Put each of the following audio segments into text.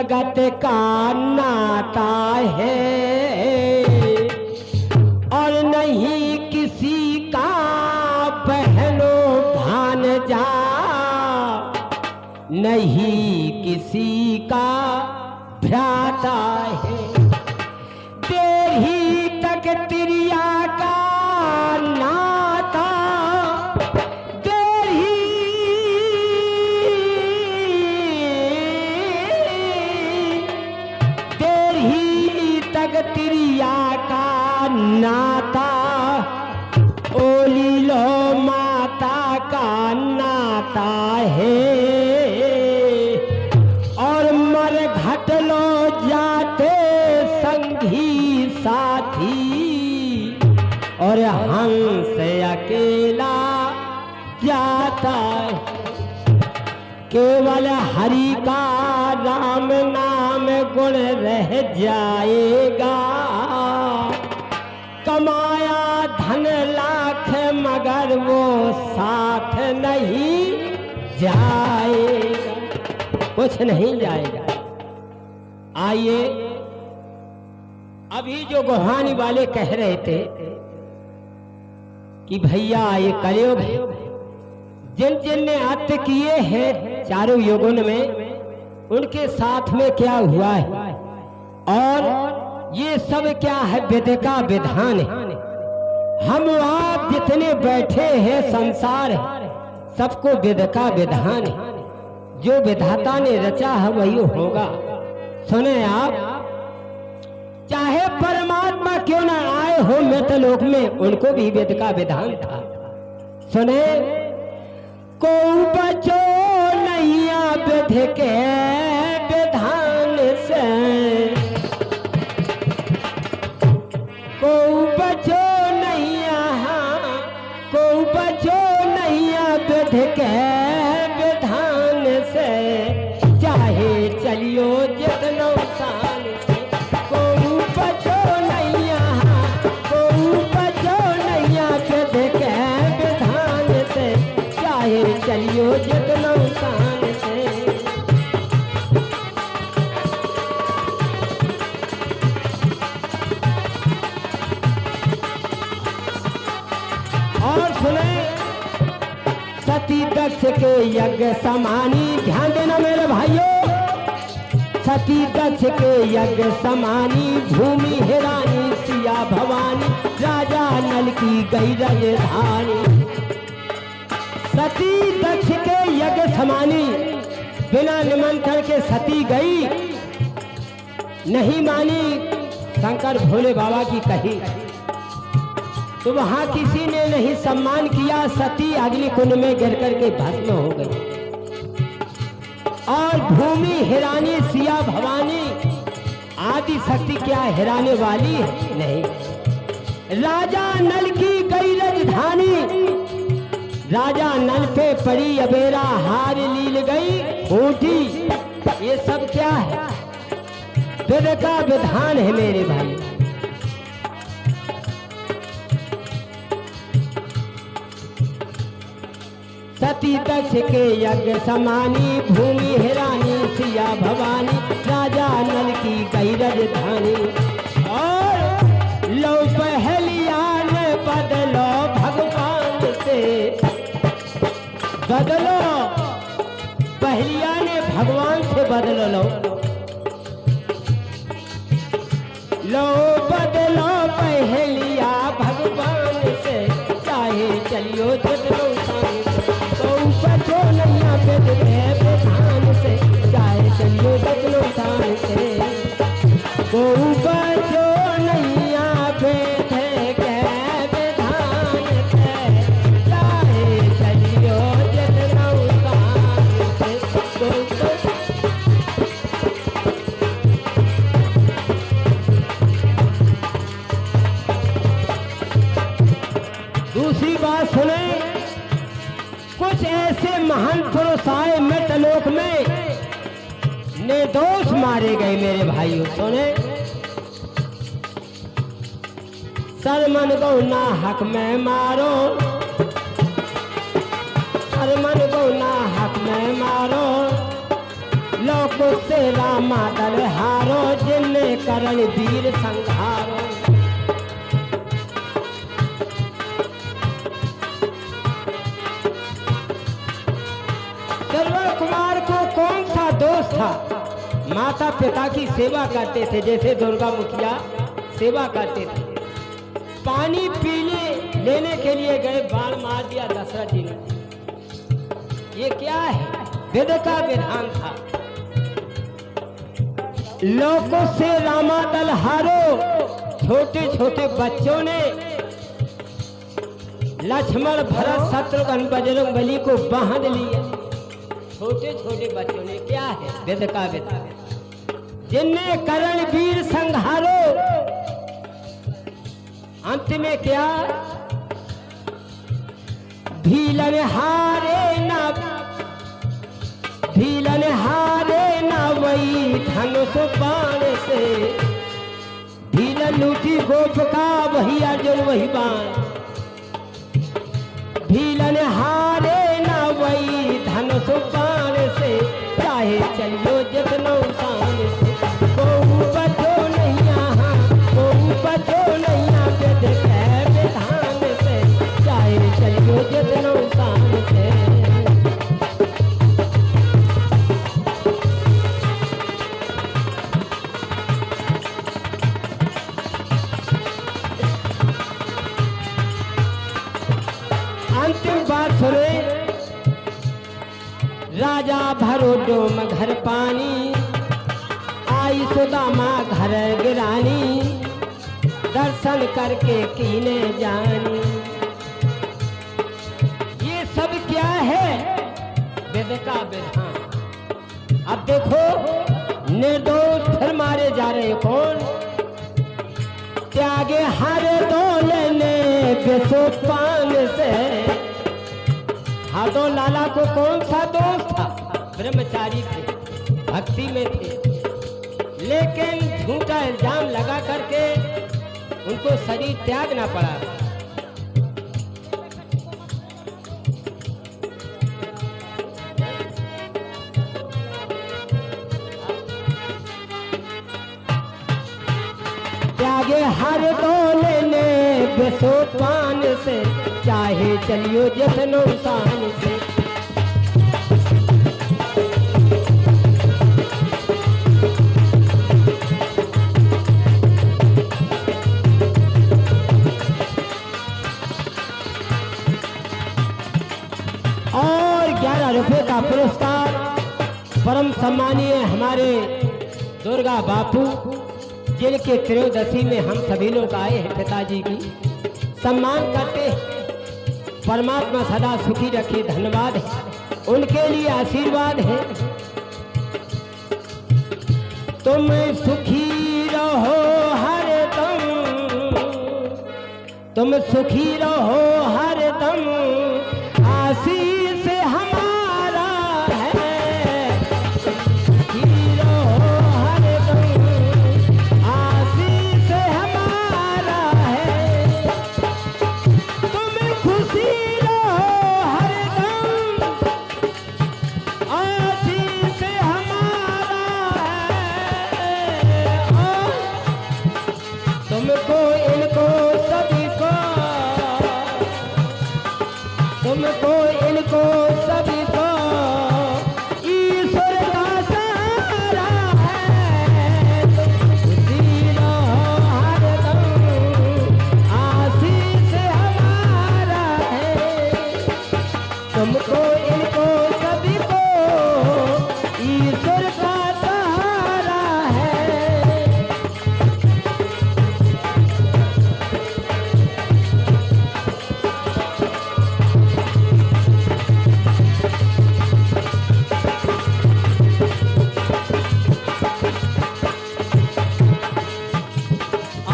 जगत का नाता है और नहीं किसी का बहनों भांजा, नहीं किसी का भ्राता है। देर ही तक तिरिया का नाता, देर ही तक तिरिया का नाता, ओली लो माता का नाता है और मर घट लो जाते संगी साथी और हंस अकेला जाता है। केवल हरि का राम नाम गुण रह जाएगा, कमाया धन लाख मगर वो साथ नहीं जाएगा, कुछ नहीं जाएगा। आइए, अभी जो गोहानी वाले कह रहे थे कि भैया ये कलयुग है, जिन जिन ने आत्य किए हैं चारों युगों में, उनके साथ में क्या हुआ है और ये सब क्या है, विध का विधान है। हम आप जितने बैठे हैं संसार है, सबको विध का विधान है। जो विधाता ने रचा है वही होगा। सुने आप, चाहे परमात्मा क्यों ना आए हो मृतलोक में, उनको भी वेद का विधान था। सुने, को बचो नैया विध के विधान से, को बचो नैया, को बचो नैया विध के विधान से, चाहे चलियो जितनो सान से, को बचो नैया, को बचो नैया विध के विधान से, चाहे चलियो जितनो सान से। और सुने, सती दक्ष के यज्ञ समानी, ध्यान देना मेरे भाइयों, सती दक्ष के यज्ञ समानी, भूमि हिरानी सिया भवानी, राजा नल की गई राजधानी। सती दक्ष के यज्ञ समानी, बिना निमंत्रण के सती गई, नहीं मानी शंकर भोले बाबा की कही, तो वहां किसी ने नहीं सम्मान किया, सती अग्नि कुंड में गिर करके भस्म हो गई। और भूमि हिरानी सिया भवानी, आदि शक्ति क्या हिराने वाली है? नहीं। राजा नल की गई राजधानी, राजा नल पे पड़ी अबेरा, हार लील गई ऊटी। ये सब क्या है? वेद का विधान है मेरे भाई। सती दक्ष के यज्ञ समानी, भूमि हिरानी सिया भवानी, राजा नल की गई राजधानी। और लो पहलियान बदलो भगवान से, बदलो पहलिया ने भगवान से बदलो। लो बदलो पहलिया भगवान से, चाहे चलियो जितनो सान से, तो बचो नैया विध के विधान से, चाहे चलियो जितनो सान से, को बचो नैया विध के विधान से, चाहे चलियो जितनो सान से। दूसरी बात सुने, कुछ ऐसे महान पुरुष आए मृतलोक में, निर्दोष मारे गए मेरे भाइयों। सुने, सरमन को ना हक में मारो, सरमन को ना हक में मारो, लो लोक से रामा दल हारो, जिनने करण वीर संहारो। श्रवण कुमार को कौन सा दोष था? माता पिता की सेवा करते थे, जैसे दुर्गा मुखिया सेवा करते थे। पानी पीने लेने के लिए गए, बाण मार दिया दशरथ जी ने। ये क्या है? वेद का विधान था। लोकों से रामा दल हारो, छोटे छोटे बच्चों ने लक्ष्मण भरत शत्रुघ्न बजरंग बली को बांध लिया। छोटे छोटे बच्चों ने, क्या है? वेद का विधान। जिनने करण वीर संहारो, अंत में क्या? भीलन हारे ना वही धनुष बाण से, भीलन लूटी गोप का वही अर्जुन वही बाण। भीलन हारे ना वही धनुष बाण से, चाहे चलियो जितनो शान से। कोऊ बचो नहीं यहाँ, कोऊ बचो नहीं यहाँ, वेद के विधान से, चाहे चलियो जितनो शान से। अंतिम बात सुने। राजा भरो डोम घर पानी, आई सुदामा घर गिरानी, दर्शन करके कीने जानी। ये सब क्या है? वेद का विधान। अब देखो, निर्दोष फिर मारे जा रहे। कौन? त्यागे हर दौले ने विषोपान से। हादो लाला को कौन सा दोष था? ब्रह्मचारी थे, भक्ति में थे, लेकिन झूठा इल्जाम लगा करके उनको शरीर त्यागना पड़ा। त्यागे हर दौले ने विषोपान से, चाहे चलियो जितनो शान से। और 11 रुपए का पुरस्कार परम सम्मानीय हमारे दुर्गा बापू, जिनके त्रयोदशी में हम सभी लोग आए हैं, पिताजी की सम्मान करते हैं। परमात्मा सदा सुखी रखे, धन्यवाद है उनके लिए, आशीर्वाद है। तुम सुखी रहो हरदम, तुम सुखी रहो हरदम, आशीष हमारा है। सुखी रहो हरदम, आशीष हमारा है। तुम खुशी रहो हरदम, आशीष हमारा है। और तुमको इनको सभी को, तुमको इनको सभी को ईश्वर का सहारा है। खुशी रहो हरदम, आशीष हमारा है। तुमको इनको सभी को ईश्वर का सहारा है।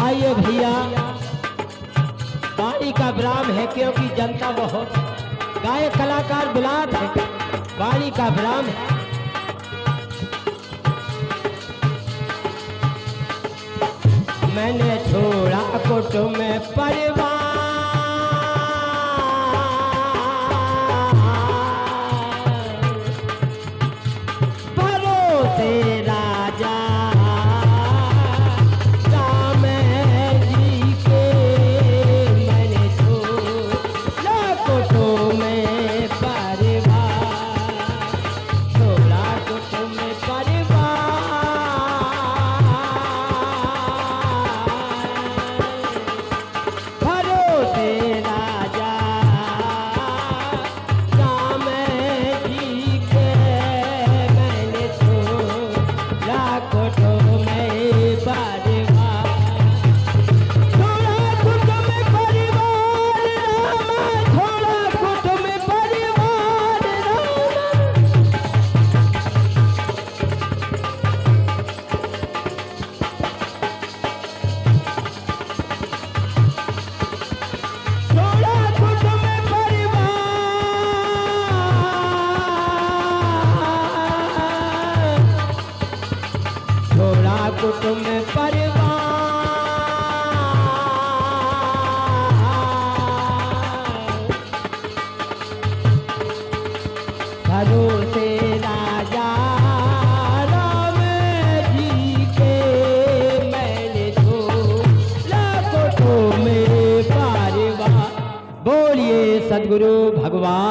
आइए भैया, वाणी का विराम है, क्योंकि जनता बहुत, गायक कलाकार बुलात है, वाणी का विराम है। मैंने छोड़ा कुटुंब परिवार, भरोसे छोड़ा कुटुंब परिवार, भरोसे राजा राम जी के मैंने छोड़ा कुटुंब परिवार। बोलिए सद्गुरु भगवान।